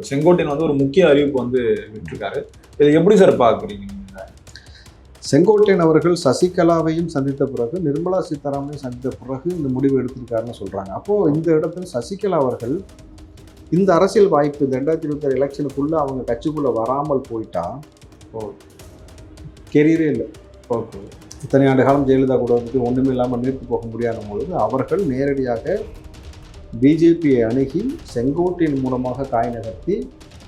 செங்கோட்டையன் வந்து ஒரு முக்கிய அறிவிப்பு வந்து விட்டுருக்காரு. இதை எப்படி சார் பார்க்குறீங்க நீங்க? செங்கோட்டையன் அவர்கள் சசிகலாவையும் சந்தித்த பிறகு நிர்மலா சீதாராமனையும் சந்தித்த பிறகு இந்த முடிவு எடுத்திருக்காருன்னு சொல்றாங்க. அப்போ இந்த இடத்துல சசிகலா அவர்கள் இந்த அரசியல் வாய்ப்பு இந்த 2026 எலெக்ஷனுக்குள்ள அவங்க கட்சிக்குள்ள வராமல் போயிட்டா கெரியரே இல்லை. ஓகே, இத்தனை ஆண்டு காலம் ஜெயலலிதா கூட வந்துட்டு ஒன்றுமே இல்லாமல் நிறுத்து போக முடியாத பொழுது அவர்கள் நேரடியாக பிஜேபியை அணுகி செங்கோட்டையின் மூலமாக காய் நகர்த்தி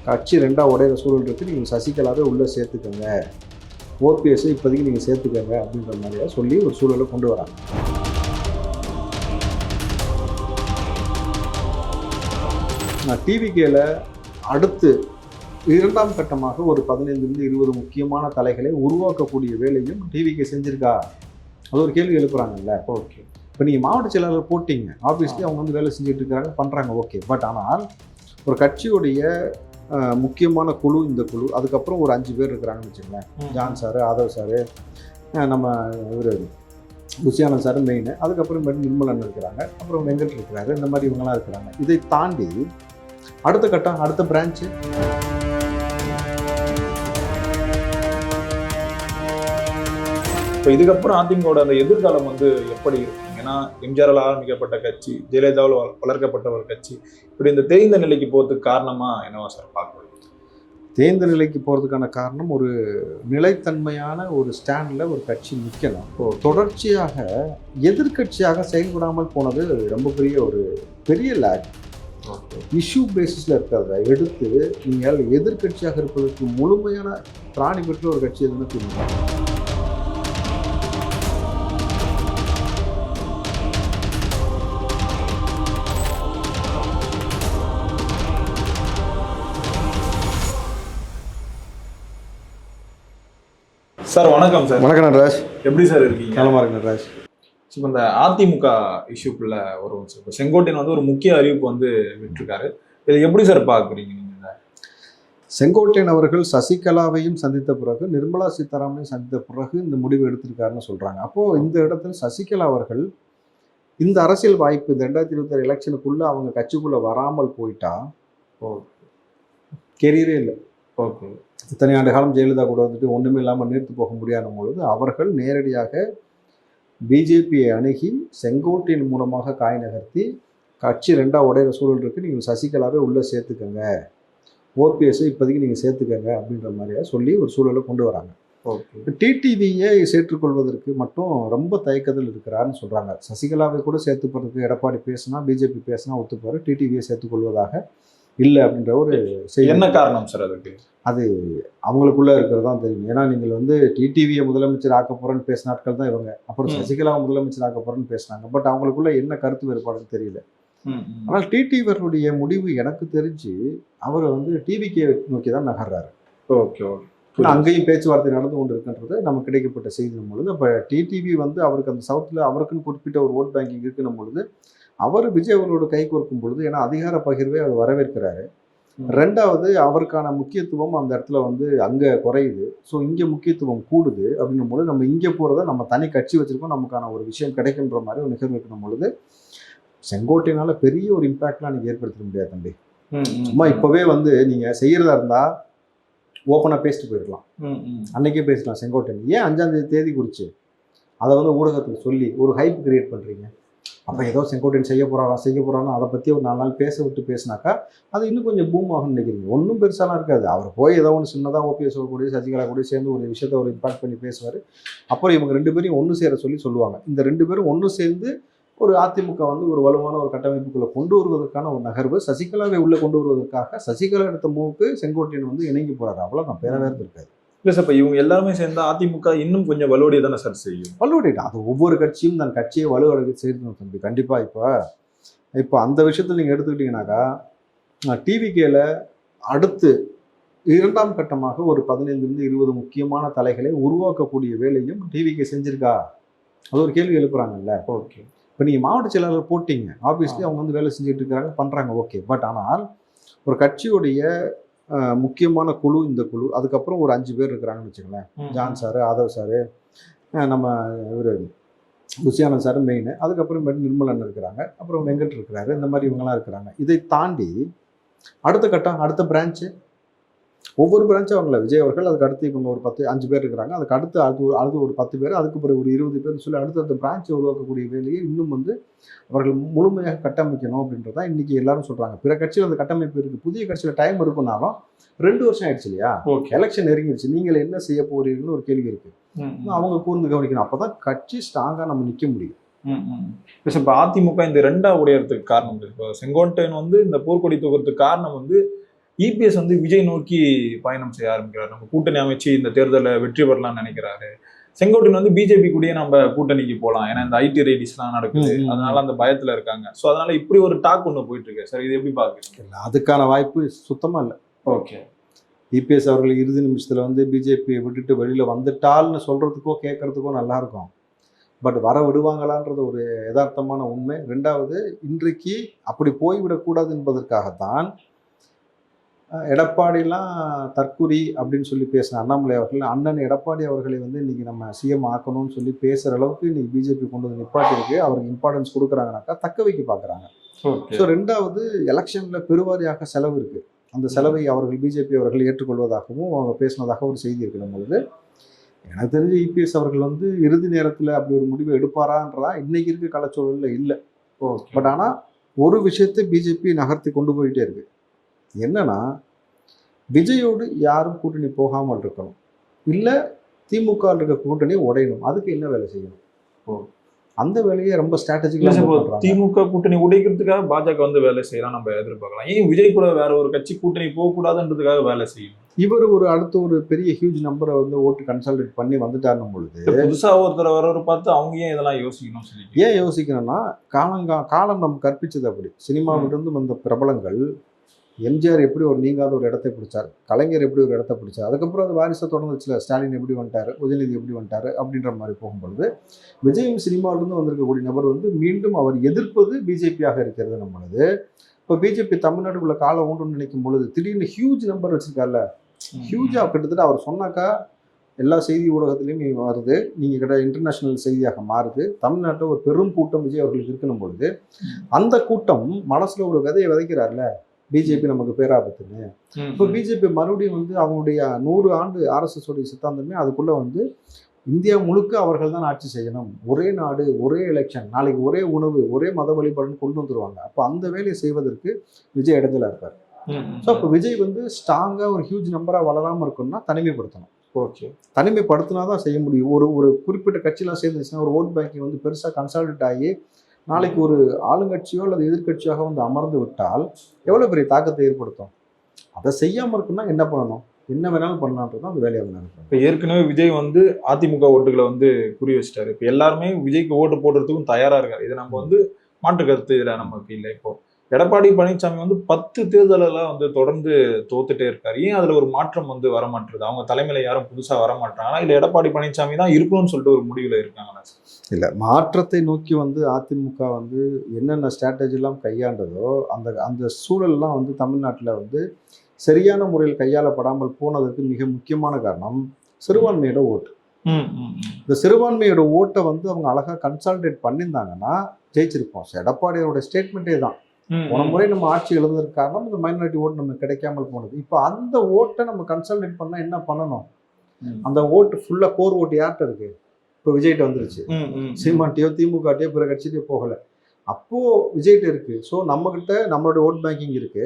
கட்சி ரெண்டாக உடையிற சூழல் இருக்குது, நீங்கள் சசிகலாவே உள்ளே சேர்த்துக்கோங்க, ஓபிஎஸ்ஸை இப்போதைக்கு நீங்கள் சேர்த்துக்கோங்க அப்படின்ற மாதிரியாக சொல்லி ஒரு சூழலை கொண்டு வராங்க. டிவிகேல அடுத்து இரண்டாம் கட்டமாக ஒரு 15-20 முக்கியமான தலைகளை உருவாக்கக்கூடிய வேலையும் டிவிகே செஞ்சிருக்கா? அது ஒரு கேள்வி எழுப்புறாங்கல்ல. ஓகே, இப்போ நீங்கள் மாவட்ட செயலாளர் போட்டிங்க, ஆப்வியஸ்லி அவங்க வந்து வேலை செஞ்சுட்டு இருக்காங்க, பண்ணுறாங்க, ஓகே. பட் ஆனால் ஒரு கட்சியுடைய முக்கியமான குழு இந்த குழு, அதுக்கப்புறம் ஒரு 5 பேர் இருக்கிறாங்கன்னு வச்சுக்கோங்களேன். ஜான் சார், ஆதவ் சார், நம்ம இவர் புசியானந்த் சார் மெயின், அதுக்கப்புறம் நிர்மலன் இருக்கிறாங்க, அப்புறம் வெங்கட் இருக்கிறாரு, இந்த மாதிரி இவங்கெல்லாம் இருக்கிறாங்க. இதை தாண்டி அடுத்த கட்டம், அடுத்த பிரான்ச்சு இப்போ இதுக்கப்புறம் அதிமுகவோட அந்த எதிர்காலம் வந்து எப்படி இருக்கும்? ஏன்னா எம்ஜிஆரால் ஆரம்பிக்கப்பட்ட கட்சி, ஜெயலலிதாவில் வளர்க்கப்பட்ட ஒரு கட்சி, இப்படி இந்த தேய்ந்த நிலைக்கு போகிறதுக்கு காரணமா என்னவா சார் பார்க்கணும்? தேர்ந்த நிலைக்கு போகிறதுக்கான காரணம் ஒரு நிலைத்தன்மையான ஒரு ஸ்டாண்டில் ஒரு கட்சி நிற்கலாம். தொடர்ச்சியாக எதிர்கட்சியாக செயல்படாமல் போனது ரொம்ப பெரிய லேக். இஷ்யூ பேசிஸில் இருக்கிறத எடுத்து நீங்கள் எதிர்கட்சியாக இருப்பதற்கு முழுமையான பிராணி பெற்ற ஒரு கட்சி எதுன்னு திமுக. சார் வணக்கம் சார். வணக்கம் நடராஜ். எப்படி சார் இருக்கீங்க? நலமா இருக்கு நடராஜ். இப்போ இந்த அதிமுக இஷ்யூக்குள்ள ஒரு செங்கோட்டையன் வந்து ஒரு முக்கிய அறிவிப்பு வந்து விட்டுருக்காரு. இதை எப்படி சார் பார்க்குறீங்க நீங்க? செங்கோட்டையன் அவர்கள் சசிகலாவையும் சந்தித்த பிறகு நிர்மலா சீதாராமனையும் சந்தித்த பிறகு இந்த முடிவு எடுத்திருக்காருன்னு சொல்றாங்க. அப்போ இந்த இடத்துல சசிகலா அவர்கள் இந்த அரசியல் வாய்ப்பு இந்த 2026 எலெக்ஷனுக்குள்ள அவங்க கட்சிக்குள்ள வராமல் போயிட்டா கெரியரே இல்லை. ஓகே, இத்தனை ஆண்டு காலம் ஜெயலலிதா கூட வந்துட்டு ஒன்றுமே இல்லாமல் நிறுத்து போக முடியாத பொழுது அவர்கள் நேரடியாக பிஜேபியை அணுகி செங்கோட்டையின் மூலமாக காய் நகர்த்தி கட்சி ரெண்டாக உடையிற சூழல் இருக்குது, நீங்கள் சசிகலாவே உள்ளே சேர்த்துக்கோங்க, ஓபிஎஸ்ஸை இப்போதைக்கு நீங்கள் சேர்த்துக்கோங்க அப்படின்ற மாதிரியா சொல்லி ஒரு சூழலை கொண்டு வராங்க. ஓகே, டிடிவியை சேர்த்துக்கொள்வதற்கு மட்டும் ரொம்ப தயக்கத்தில் இருக்கிறாருன்னு சொல்கிறாங்க. சசிகலாவை கூட சேர்த்துப்பதற்கு எடப்பாடி பேசினா, பிஜேபி பேசினா ஒத்துப்பாரு, டிடிவியை சேர்த்துக்கொள்வதாக இல்லை அப்படின்ற ஒரு செய்தி. என்ன காரணம் சார் அதுக்கு? அது அவங்களுக்குள்ளே இருக்கிறது தான் தெரியும். ஏன்னா நீங்கள் வந்து டிடிவியை முதலமைச்சர் ஆக்க போகிறேன்னு பேசின நாட்கள் தான் இவங்க, அப்புறம் சசிகலாவை முதலமைச்சர் ஆக்க போகிறேன்னு பேசினாங்க. பட் அவங்களுக்குள்ள என்ன கருத்து வேறுபாடுன்னு தெரியல. ஆனால் டிடிவியருடைய முடிவு எனக்கு தெரிஞ்சு அவர் வந்து டிவிகே நோக்கி தான் நகர்றாரு. ஓகே, அங்கேயும் பேச்சுவார்த்தை நடந்து கொண்டு இருக்கின்றது நமக்கு கிடைக்கப்பட்ட செய்தி பொழுது. அப்போ டிடிவி வந்து அவருக்கு அந்த சவுத்தில் அவருக்குன்னு குறிப்பிட்ட ஒரு ஓட் பேங்கிங் இருக்குன்னும் பொழுது அவர் விஜய் அவர்களோட கை கோர்க்கும் பொழுது, ஏன்னா அதிகார பகிர்வை அவர் வரவேற்கிறாரு. ரெண்டாவது அவருக்கான முக்கியத்துவம் அந்த இடத்துல வந்து அங்கே குறையுது, ஸோ இங்கே முக்கியத்துவம் கூடுது அப்படின்னும் பொழுது நம்ம இங்கே போகிறத நம்ம தனி கட்சி வச்சுருக்கோம், நமக்கான ஒரு விஷயம் கிடைக்குன்ற மாதிரி ஒரு நிகழ்வு இருக்கணும் பொழுது செங்கோட்டையினால பெரிய ஒரு இம்பாக்ட்லாம் எனக்கு ஏற்படுத்த முடியாது தம்பி. சும்மா இப்போவே வந்து நீங்கள் செய்கிறதா இருந்தால் ஓப்பனாக பேசிட்டு போயிருக்கலாம், அன்னைக்கே பேசலாம். செங்கோட்டையன் ஏன் 5ஆம் தேதி குறித்து அதை வந்து ஊடகத்தில் சொல்லி ஒரு ஹைப் கிரியேட் பண்ணுறீங்க? அப்போ ஏதோ செங்கோட்டையன் செய்ய போகிறான்னு அதை பற்றி ஒரு 4 நாள் பேசினாக்கா அது இன்னும் கொஞ்சம் பூம் ஆகும்னு நினைக்கிறீங்க. ஒன்றும் பெருசாலாம் இருக்காது. அவர் போய் ஏதோ ஒன்று சின்னதாக ஓபிஎஸ் கூட சசிகலா கூட சேர்ந்து ஒரு விஷயத்தை ஒரு இம்பாக்ட் பண்ணி பேசுவார். அப்புறம் இவங்க 2 பேரையும் ஒன்று சேர சொல்லுவாங்க. இந்த 2 பேரும் ஒன்று சேர்ந்து ஒரு அதிமுக வந்து ஒரு வலுவான ஒரு கட்டமைப்புக்குள்ளே கொண்டு வருவதற்கான ஒரு நகர்வு, சசிகலாவை உள்ளே கொண்டு வருவதற்காக சசிகலா எடுத்த மூவுக்கு செங்கோட்டையன் வந்து இணங்கி போகிறாரு. அவ்வளோதான், பேர வேறு இருக்காது. இல்லை சார், இப்போ இவங்க எல்லாருமே சேர்ந்து அதிமுக இன்னும் கொஞ்சம் வலுவடைய தானே சார் செய்யும்? வலுவடையிட்டா அது ஒவ்வொரு கட்சியும் தன் கட்சியை வலுவடை செய்யணும் தம்பி. கண்டிப்பாக இப்போ அந்த விஷயத்தில் நீங்கள் எடுத்துக்கிட்டிங்கனாக்கா டிவிகேல அடுத்து இரண்டாம் கட்டமாக ஒரு 15-20 முக்கியமான தலைகளை உருவாக்கக்கூடிய வேலையும் டிவிகே செஞ்சிருக்கா? அது ஒரு கேள்வி எழுப்புறாங்கல்ல. ஓகே, இப்போ நீங்கள் மாவட்ட செயலாளர் போட்டிங்க, ஆப்வியஸ்லி அவங்க வந்து வேலை செஞ்சுட்டு இருக்கிறாங்க, பண்ணுறாங்க, ஓகே. பட் ஆனால் ஒரு கட்சியுடைய முக்கியமான குழு இந்த குழு, அதுக்கப்புறம் ஒரு 5 பேர் இருக்கிறாங்கன்னு வச்சுக்கோங்களேன். ஜான் சார், ஆதவ் சார், நம்ம இவர் புசியானந்த் சார் மெயின், அதுக்கப்புறம் நிர்மலன் இருக்கிறாங்க, அப்புறம் வெங்கட் இருக்கிறாரு, இந்த மாதிரி இவங்கெல்லாம் இருக்கிறாங்க. இதை தாண்டி அடுத்த கட்டம், அடுத்த பிரான்ச்சு, ஒவ்வொரு பிரான்ச்சும் அவங்கள விஜய் அவர்கள், அதுக்கு அடுத்து இவங்க ஒரு 5 பேர் இருக்கிறாங்க, அதுக்கு அடுத்து அது ஒரு 10 பேர், அதுக்கு பிறகு ஒரு 20 பேர்னு சொல்லி அடுத்த பிரான்ச்சை உருவாக்கக்கூடிய வேலையை இன்னும் வந்து அவர்கள் முழுமையாக கட்டமைக்கணும் அப்படின்றது தான் இன்னைக்கு எல்லாரும் சொல்றாங்க. பிற கட்சியில் அந்த கட்டமைப்பு இருக்கு, புதிய கட்சியில் டைம் இருக்குனாலும் 2 வருஷம் ஆயிடுச்சு இல்லையா, எலெக்ஷன் நெருங்கிடுச்சு, நீங்கள் என்ன செய்ய போறீங்கன்னு ஒரு கேள்வி இருக்கு. அவங்க கூர்ந்து கவனிக்கணும், அப்பதான் கட்சி ஸ்ட்ராங்கா நம்ம நிக்க முடியும். இப்போ அதிமுக இந்த 2ஆ உடையறதுக்கு காரணம், இப்போ செங்கோட்டையன் வந்து இந்த போர்க்கொடி தூக்கிறதுக்கு காரணம் வந்து இபிஎஸ் வந்து விஜய் நோக்கி பயணம் செய்ய ஆரம்பிக்கிறார், நம்ம கூட்டணி அமைச்சு இந்த தேர்தலில் வெற்றி பெறலாம்னு நினைக்கிறாரு. செங்கோட்டையன் வந்து பிஜேபி கூடயே நம்ம கூட்டணிக்கு போகலாம், ஏன்னா இந்த ஐடி ரைடிஸ்லாம் நடக்குது, அதனால அந்த பயத்துல இருக்காங்க. ஸோ அதனால இப்படி ஒரு டாக் ஒன்று போயிட்டு இருக்கு சார், இது எப்படி பாக்குறீங்க? அதுக்கான வாய்ப்பு சுத்தமா இல்லை. ஓகே, இபிஎஸ் அவர்கள் இறுதி நிமிஷத்துல வந்து பிஜேபியை விட்டுட்டு வெளியில வந்துட்டால்னு சொல்றதுக்கோ கேட்கறதுக்கோ நல்லா இருக்கும், பட் வர விடுவாங்களான்றது ஒரு யதார்த்தமான உண்மை. 2வது, இன்றைக்கு அப்படி போய்விடக்கூடாது என்பதற்காகத்தான் எடப்பாடிலாம் தற்குறி அப்படின்னு சொல்லி பேசின அண்ணாமலை அவர்கள், அண்ணன் எடப்பாடி அவர்களை வந்து இன்னைக்கு நம்ம சிஎம் ஆக்கணும்னு சொல்லி பேசுற அளவுக்கு இன்னைக்கு பிஜேபி கொண்டு வந்து நிப்பாட்டிருக்கு. அவருக்கு இம்பார்ட்டன்ஸ் கொடுக்குறாங்கனாக்கா தக்க வைக்க பார்க்குறாங்க. ஸோ 2வது, எலெக்ஷன்ல பெருவாரியாக செலவு இருக்கு, அந்த செலவை அவர்கள் பிஜேபி அவர்கள் ஏற்றுக்கொள்வதாகவும் அவங்க பேசினதாக ஒரு செய்தி இருக்கணும் பொழுது, எனக்கு தெரிஞ்சு இபிஎஸ் அவர்கள் வந்து இறுதி நேரத்தில் அப்படி ஒரு முடிவை எடுப்பாரான்றதா இன்னைக்கு இருக்க கலச்சூழலில் இல்லை. பட் ஆனால் ஒரு விஷயத்தை பிஜேபி நகர்த்தி கொண்டு போயிட்டே இருக்கு, என்னன்னா விஜயோடு யாரும் கூட்டணி போகாமல் இருக்கணும், இல்லை திமுக இருக்க கூட்டணி உடையணும். அதுக்கு என்ன வேலை செய்யணும்? அந்த வேலையை ரொம்ப ஸ்ட்ராட்டஜிக்கலாக திமுக கூட்டணி உடைக்கிறதுக்காக பாஜக வந்து வேலை செய்யலாம் நம்ம எதிர்பார்க்கலாம். ஏன் விஜய் கூட வேற ஒரு கட்சி கூட்டணி போகக்கூடாதுன்றதுக்காக வேலை செய்யணும்? இவர் ஒரு அடுத்த ஒரு பெரிய ஹியூஜ் நம்பரை வந்து ஓட்டு கன்சல்டேட் பண்ணி வந்துட்டாருன்னும் பொழுது புதுசா ஒருத்தர் வரவர் பார்த்து அவங்க ஏன் இதெல்லாம் யோசிக்கணும் சொல்லி, ஏன் யோசிக்கணும்னா காலம் நம்ம கற்பிச்சது அப்படி. சினிமாவிலிருந்து வந்த பிரபலங்கள், எம்ஜிஆர் எப்படி ஒரு நீங்காத ஒரு இடத்தை பிடிச்சார், கலைஞர் எப்படி ஒரு இடத்த பிடிச்சார், அதுக்கப்புறம் அது வாரிசை தொடர்ந்துச்சுல, ஸ்டாலின் எப்படி வந்துட்டாரு, உதயநிதி எப்படி வந்துட்டாரு அப்படின்ற மாதிரி போகும்பொழுது விஜயும் சினிமாவிலிருந்து வந்திருக்கக்கூடிய நபர் வந்து மீண்டும் அவர் எதிர்ப்பது பிஜேபியாக இருக்கிறது நம்மளது. இப்போ பிஜேபி தமிழ்நாட்டுக்குள்ள காலை ஊண்டுன்னு நினைக்கும் பொழுது திடீர்னு ஹியூஜ் நம்பர் வச்சிருக்காருல்ல, ஹியூஜாக கிட்டத்தட்ட அவர் சொன்னாக்கா எல்லா செய்தி ஊடகத்திலையும் வருது, நீங்கள் கிட்ட இன்டர்நேஷனல் செய்தியாக மாறுது. தமிழ்நாட்டில் ஒரு பெரும் கூட்டம் விஜய் அவர்களுக்கு இருக்கணும் பொழுது அந்த கூட்டம் மனசுல ஒரு விதையை விதைக்கிறார்ல, பிஜேபி நமக்கு பேராபத்துன்னு. இப்போ பிஜேபி மறுபடியும் வந்து அவங்களுடைய 100 ஆண்டு ஆர்எஸ்எஸ் உடைய சித்தாந்தமே அதுக்குள்ள வந்து இந்தியா முழுக்க அவர்கள் தான் ஆட்சி செய்யணும், ஒரே நாடு ஒரே எலெக்ஷன், நாளைக்கு ஒரே உணவு ஒரே மத வழிபாடுன்னு கொண்டு வந்துருவாங்க. அப்போ அந்த வேலையை செய்வதற்கு விஜய் இடத்துல இருப்பார். ஸோ அப்போ விஜய் வந்து ஸ்ட்ராங்காக ஒரு ஹியூஜ் நம்பராக வளராமல் இருக்கணும்னா தனிமைப்படுத்தணும். ஓகே, தனிமைப்படுத்தினா தான் செய்ய முடியும். ஒரு குறிப்பிட்ட கட்சியெலாம் சேர்ந்துச்சுன்னா ஒரு ஓட் பேங்கிங் வந்து பெருசாக கன்சால்டேட் ஆகி நாளைக்கு ஒரு ஆளுங்கட்சியோ அல்லது எதிர்கட்சியாக வந்து அமர்ந்து விட்டால் எவ்வளோ பெரிய தாக்கத்தை ஏற்படுத்தும். அதை செய்யாமல் இருக்குன்னா என்ன பண்ணணும், என்ன வேணாலும் பண்ணலான்றது தான் அந்த வேலையை நினைக்கிறேன். இப்போ ஏற்கனவே விஜய் வந்து அதிமுக ஓட்டுகளை வந்து குறி வச்சிட்டாரு. இப்போ எல்லாருமே விஜய்க்கு ஓட்டு போடுறதுக்கும் தயாரா இருக்காரு. இதை நம்ம வந்து மாற்று கருத்து இதில் நமக்கு இல்லை. இப்போ எடப்பாடி பழனிசாமி வந்து 10 தேர்தலெல்லாம் வந்து தொடர்ந்து தோத்துட்டே இருக்காரு. ஏன் அதுல ஒரு மாற்றம் வந்து வரமாட்டுறது? அவங்க தலைமையில யாரும் புதுசா வரமாட்டாங்களா, இல்ல எடப்பாடி பழனிசாமி தான் இருக்கணும்னு சொல்லிட்டு ஒரு முடிவுல இருக்காங்களா? இல்லை, மாற்றத்தை நோக்கி வந்து அதிமுக வந்து என்னென்ன ஸ்ட்ராட்டஜி எல்லாம் கையாண்டதோ அந்த சூழல்லாம் வந்து தமிழ்நாட்டில் வந்து சரியான முறையில் கையாளப்படாமல் போனதுக்கு மிக முக்கியமான காரணம் சிறுபான்மையோட ஓட்டு. இந்த சிறுபான்மையோட ஓட்டை வந்து அவங்க அழகா கன்சால்டேட் பண்ணியிருந்தாங்கன்னா ஜெயிச்சிருப்போம். எடப்பாடியோட ஸ்டேட்மெண்ட்டே தான், போன முறை நம்ம ஆட்சி எழுதுறதுக்கு காரணம் இந்த மைனாரிட்டி ஓட்டு நம்ம கிடைக்காமல் போனது. இப்போ அந்த ஓட்டை நம்ம கன்சால்டேட் பண்ணா என்ன பண்ணணும்? அந்த ஓட்டு ஃபுல்லா கோர் ஓட்டு யார்கிட்ட இருக்கு? இப்போ விஜய்கிட்ட வந்துருச்சு. சீமான்ட்டியோ திமுகட்டியோ பிற கட்சியிட்டே போகலை, அப்போ விஜய்கிட்ட இருக்கு. ஸோ நம்மகிட்ட நம்மளுடைய ஓட் பேங்கிங் இருக்கு,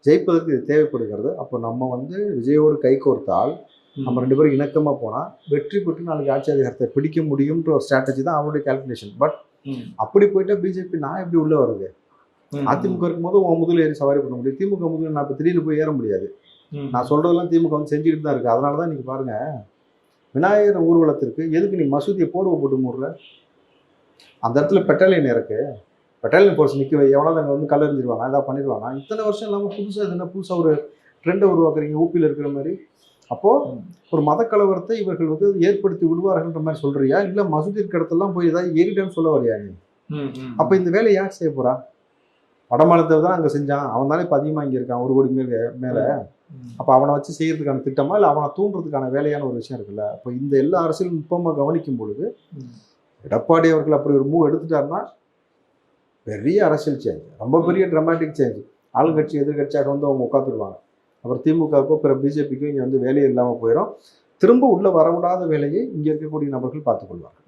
ஜெயிப்பதற்கு இது தேவைப்படுகிறது. அப்போ நம்ம வந்து விஜயோடு கை கோர்த்தால் நம்ம 2 பேரும் இணக்கமாக போனால் வெற்றி பெற்று நாளைக்கு ஆட்சி அதிகாரத்தை பிடிக்க முடியும்ன்ற ஒரு ஸ்ட்ராட்டஜி தான் அவருடைய கால்குலேஷன். பட் அப்படி போயிட்டா பிஜேபி நான் எப்படி உள்ள வருது? அதிமுக இருக்கும்போது உன் முதல்ல ஏறி சவாரி பண்ண முடியும், திமுக முதல்ல நான் இப்போ திடீர்னு போய் ஏற முடியாது. நான் சொல்றதெல்லாம் திமுக வந்து செஞ்சுக்கிட்டு தான் இருக்கு. அதனால தான் இன்னைக்கு பாருங்க, விநாயகர் ஊர்வலத்திற்கு எதுக்கு நீ மசூதியை போர்வை போட்டு மூடுற? அந்த இடத்துல பெட்டாலியன் இருக்கு, பெட்டாலியன் போர்ஸ் நிற்க எவ்வளோ அங்கே வந்து கல்லறிஞ்சிருவாங்க, ஏதாவது பண்ணிடுவாங்க. இத்தனை வருஷம் இல்லாமல் புதுசாக என்ன புதுசாக ஒரு ட்ரெண்டை உருவாக்குறீங்க ஊப்பியில் இருக்கிற மாதிரி. அப்போது ஒரு மத கலவரத்தை இவர்கள் வந்து ஏற்படுத்தி விடுவார்கள்ன்ற மாதிரி சொல்றியா, இல்லை மசூதி இருக்கிற இடத்துலாம் போய் ஏதாவது ஏறிட்டான்னு சொல்ல வரியா நீ? அப்போ இந்த வேலையை யார் செய்ய போறா? வடமாநிலத்தை தான் அங்கே செஞ்சான், அவன் தானே இப்போ அதிகமாக இங்கே இருக்கான் 1 கோடி மேலே. அப்போ அவனை வச்சு செய்யறதுக்கான திட்டமா, இல்லை அவனை தூண்டுறதுக்கான வேலையான ஒரு விஷயம் இருக்குல்ல. அப்போ இந்த எல்லா அரசியலும் நுட்பமாக கவனிக்கும் பொழுது எடப்பாடி அவர்கள் அப்படி ஒரு மூவ் எடுத்துட்டாருன்னா பெரிய அரசியல் சேஞ்ச், ரொம்ப பெரிய ட்ராமாட்டிக் சேஞ்ச். ஆளுங்கட்சி எதிர்கட்சியாக வந்து அவங்க உட்காந்துருவாங்க. அப்புறம் திமுகவுக்கோ பிற பிஜேபிக்கோ இங்கே வந்து வேலையே இல்லாமல் போயிடும். திரும்ப உள்ள வரவிடாத வேலையை இங்கே இருக்கக்கூடிய நபர்கள் பார்த்துக்கொள்வாங்க.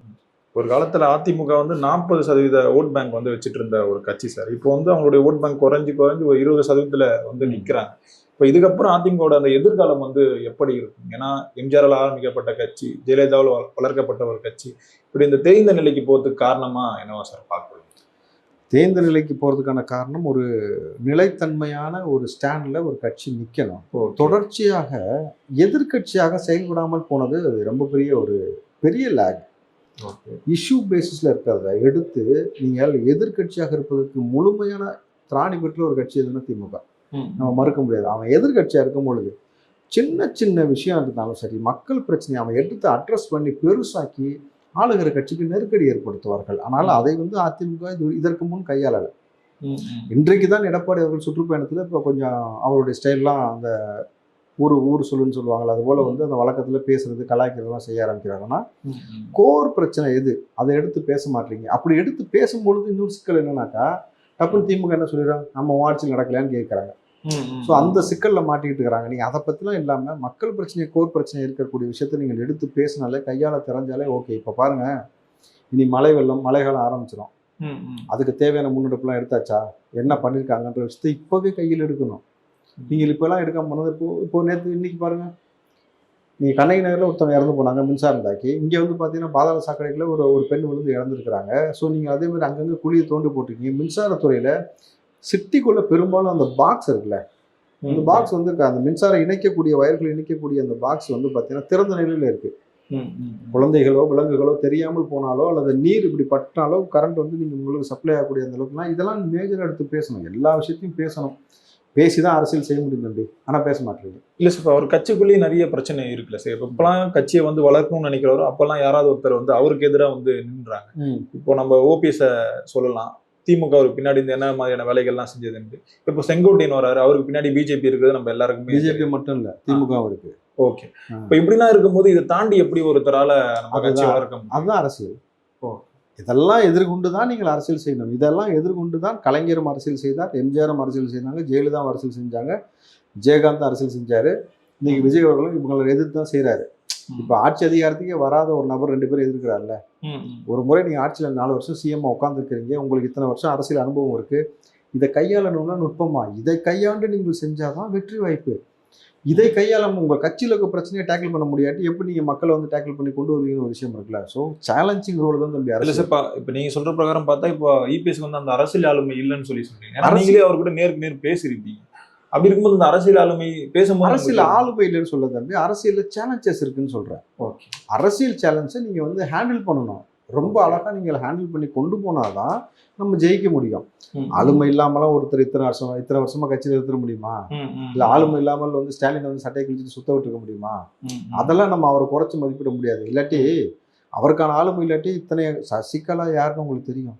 ஒரு காலத்துல அதிமுக வந்து 40% ஓட் பேங்க் வந்து வச்சுட்டு இருந்த ஒரு கட்சி சார். இப்போ வந்து அவங்களுடைய ஓட் பேங்க் குறைஞ்சு ஒரு 20% வந்து நிக்கிறாங்க. இப்போ இதுக்கப்புறம் அதிமுக அந்த எதிர்காலம் வந்து எப்படி இருக்கும்? ஏன்னா எம்ஜிஆரால் ஆரம்பிக்கப்பட்ட கட்சி, ஜெயலலிதாவால் வளர்க்கப்பட்ட ஒரு கட்சி, இப்படி இந்த தேய்ந்த நிலைக்கு போறதுக்கு காரணமா என்னவா சார் பார்க்கணும்? தேர்ந்த நிலைக்கு போகிறதுக்கான காரணம் ஒரு நிலைத்தன்மையான ஒரு ஸ்டாண்டில் ஒரு கட்சி நிற்கணும். தொடர்ச்சியாக எதிர்கட்சியாக செயல்படாமல் போனது அது ரொம்ப பெரிய லேக். இஷ்யூ பேசிஸில் இருக்கிறத எடுத்து நீங்கள் எதிர்கட்சியாக இருப்பதற்கு முழுமையான திராணி பெற்ற ஒரு கட்சி எதுனா திமுக. நம்ம மறுக்க முடியாது. அவன் எதிர்கட்சியாக இருக்கும் பொழுது சின்ன சின்ன விஷயம் இருந்தாலும் சரி, மக்கள் பிரச்சனையை அவன் எடுத்து அட்ரஸ் பண்ணி பெருசாக்கி ஆளுகிற கட்சிக்கு நெருக்கடி ஏற்படுத்துவார்கள். ஆனால் அதை வந்து அதிமுக இதற்கு முன் கையாளலை. இன்றைக்கு தான் எடப்பாடி அவர்கள் சுற்றுப்பயணத்தில் இப்போ கொஞ்சம் அவருடைய ஸ்டைல்லாம் அந்த ஊர் சொல்லுன்னு சொல்லுவாங்கள்ல, அது போல் வந்து அந்த வழக்கத்தில் பேசுறது கலாய்க்கிறதெல்லாம் செய்ய ஆரம்பிக்கிறாங்கன்னா, கோர் பிரச்சனை எது அதை எடுத்து பேச மாட்டீங்க. அப்படி எடுத்து பேசும்பொழுது இன்னொரு சிக்கல் என்னன்னாக்கா, டப்புன்னு திமுக என்ன சொல்லிடுறாங்க, நம்ம ஆட்சியில் நடக்கலையான்னு கேட்குறாங்க. ஸோ அந்த சிக்கலில் மாட்டிக்கிட்டு இருக்கிறாங்க. நீங்கள் அதை பற்றிலாம் இல்லாமல் மக்கள் பிரச்சனை, கோர் பிரச்சனை இருக்கக்கூடிய விஷயத்த நீங்கள் எடுத்து பேசினாலே, கையால் தெரிஞ்சாலே ஓகே. இப்போ பாருங்கள், இனி மழை வெள்ளம், மழைக்காலம் ஆரம்பிச்சிடும். அதுக்கு தேவையான முன்னெடுப்புலாம் எடுத்தாச்சா, என்ன பண்ணியிருக்காங்கன்ற விஷயத்தை இப்போவே கையில் எடுக்கணும். நீங்கள் இப்போலாம் எடுக்காம போனது இப்போ நேற்று இன்னைக்கு பாருங்கள், நீங்கள் கண்ணகி நகரில் ஒருத்தவங்க இறந்து போனாங்க மின்சாரம் தாக்கி. இங்கே வந்து பார்த்தீங்கன்னா பாதாள சாக்கடையில் ஒரு பெண் விழுந்து இறந்துருக்கிறாங்க. ஸோ நீங்கள் அதே மாதிரி அங்கங்கே குழியை தோண்டி போட்டிருக்கீங்க. மின்சாரத்துறையில் சிட்டிக்குள்ளே பெரும்பாலும் அந்த பாக்ஸ் இருக்குல்ல, அந்த பாக்ஸ் வந்து அந்த மின்சாரம் இணைக்கக்கூடிய வயர்கள் இணைக்கக்கூடிய அந்த பாக்ஸ் வந்து பார்த்தீங்கன்னா திறந்த நிலையில் இருக்குது. குழந்தைகளோ விலங்குகளோ தெரியாமல் போனாலோ அல்லது நீர் இப்படி பட்டாலோ கரண்ட் வந்து நீங்கள் உங்களுக்கு சப்ளை ஆகக்கூடிய அந்த அளவுக்குலாம் இதெல்லாம் மேஜராக எடுத்து பேசணும். எல்லா விஷயத்தையும் பேசணும். பேசி தான் அரசியல் செய்ய முடியும் தம்பி. ஆனால் பேச மாட்டேங்க. இல்லை சார், அவர் கட்சிக்குள்ளேயே நிறைய பிரச்சனை இருக்குல்ல சார். இப்போலாம் கட்சியை வந்து வளர்க்கணும்னு நினைக்கிறவரோ அப்போல்லாம் யாராவது ஒருத்தர் வந்து அவருக்கு எதிராக வந்து நின்றாங்க. இப்போ நம்ம ஓபிஎஸை சொல்லலாம். திமுக அவருக்கு பின்னாடி இந்த என்ன மாதிரியான வேலைகள்லாம் செஞ்சதுண்டு. இப்போ செங்கோட்டையன் வராரு, அவருக்கு பின்னாடி பிஜேபி இருக்குது. நம்ம எல்லாருக்குமே பிஜேபி மட்டும் இல்லை, திமுக இருக்கு. ஓகே, இப்போ இப்படிலாம் இருக்கும்போது இதை தாண்டி எப்படி ஒருத்தரால நம்ம கட்சி வளர்க்க? அதுதான் அரசியல். இதெல்லாம் எதிர்கொண்டு தான் நீங்கள் அரசியல் செய்யணும். இதெல்லாம் எதிர்கொண்டு தான் கலைஞரும் அரசியல் செய்தார், எம்ஜிஆரும் அரசியல் செய்தாங்க, ஜெயலலிதாவும் அரசியல் செஞ்சாங்க, விஜயகாந்த் அரசியல் செஞ்சாரு. இன்னைக்கு விஜய் அவர்களும் இவங்களை எதிர்த்து தான் செய்யறாரு. இப்போ ஆட்சி அதிகாரத்துக்கே வராத ஒரு நபர் 2 பேரும் எதிர்க்கிறார்ல. ஒரு முறை நீங்க ஆட்சியில் 4 வருஷம் சிஎம் உட்காந்துருக்கிறீங்க, உங்களுக்கு இத்தனை வருஷம் அரசியல் அனுபவம் இருக்கு. இதை கையாளணும்னா நுட்பமா, இதை கையாண்டு நீங்கள் செஞ்சாதான் வெற்றி வாய்ப்பு. இதை கையாளாம உங்க கட்சியில் இருக்க பிரச்சனையை டேக்கிள் பண்ண முடியாட்டி எப்படி நீங்க மக்களை வந்து டேக்கிள் பண்ணி கொண்டு வருவீங்கன்னு ஒரு விஷயம் இருக்குல்ல. ஸோ சேலஞ்சிங் ரோல் தான் தம்பி அரசியல். இப்போ நீங்க சொல்ற பிரகாரம் பார்த்தா இப்போ இபிஎஸ்க்கு வந்து அந்த அரசியல் ஆளுமை இல்லைன்னு சொல்றீங்க. நீங்களே அவர் கூட நேருக்கு நேர் பேசிருக்கீங்க. அப்படி இருக்கும்போது இந்த அரசியல் ஆளுமை பேசும்போது அரசியல் ஆளுமை இல்லைன்னு சொல்ல தம்பி, அரசியல்ல சேலஞ்சஸ் இருக்குன்னு சொல்றேன். ஓகே, அரசியல் சேலஞ்சை நீங்க வந்து ஹேண்டில் பண்ணணும். ரொம்ப அழகா நீங்க ஹேண்டில் பண்ணி கொண்டு போனாதான் நம்ம ஜெயிக்க முடியும். ஆளுமை இல்லாமலாம் ஒருத்தர் இத்தனை வருஷமா கட்சியில் இருக்க முடியுமா? இல்ல ஆளுமை இல்லாமல் வந்து ஸ்டாலின் வந்து சட்டையை கிழிச்சிட்டு சுத்த விட்டுருக்க முடியுமா? அதெல்லாம் நம்ம அவரை குறைச்சி மதிப்பிட முடியாது. இல்லாட்டி அவருக்கான ஆளுமை இல்லாட்டி இத்தனை சசிகலா யாருன்னு உங்களுக்கு தெரியும்.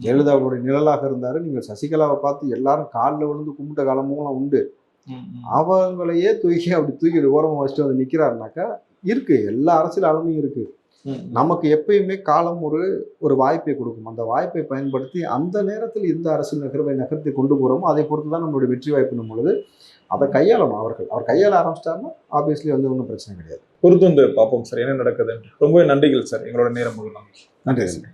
ஜெயலலிதா அவருடைய நிழலாக இருந்தாரு. நீங்கள் சசிகலாவை பார்த்து எல்லாரும் காலில் விழுந்து கும்பிட்ட காலமும் உண்டு. அவங்களையே தூக்கி ஓரமாக வச்சுட்டு வந்து நிற்கிறாருனாக்கா இருக்கு, எல்லா அரசியல் ஆளுமையும் இருக்கு. நமக்கு எப்பயுமே காலம் ஒரு வாய்ப்பை கொடுக்கும். அந்த வாய்ப்பை பயன்படுத்தி அந்த நேரத்தில் எந்த அரசியல் நகர்த்தி கொண்டு போகிறோமோ அதை பொறுத்து தான் நம்மளுடைய வெற்றி வாய்ப்புன்னும் பொழுது அதை கையாளணும். அவர் கையாள ஆரம்பிச்சிட்டாருன்னா ஆப்வியஸ்லி வந்து ஒன்றும் பிரச்சனை கிடையாது. பொறுத்து வந்து பார்ப்போம் சார் என்ன நடக்குது. ரொம்பவே நன்றிகள் சார், எங்களோட நேரம். நன்றி சார்.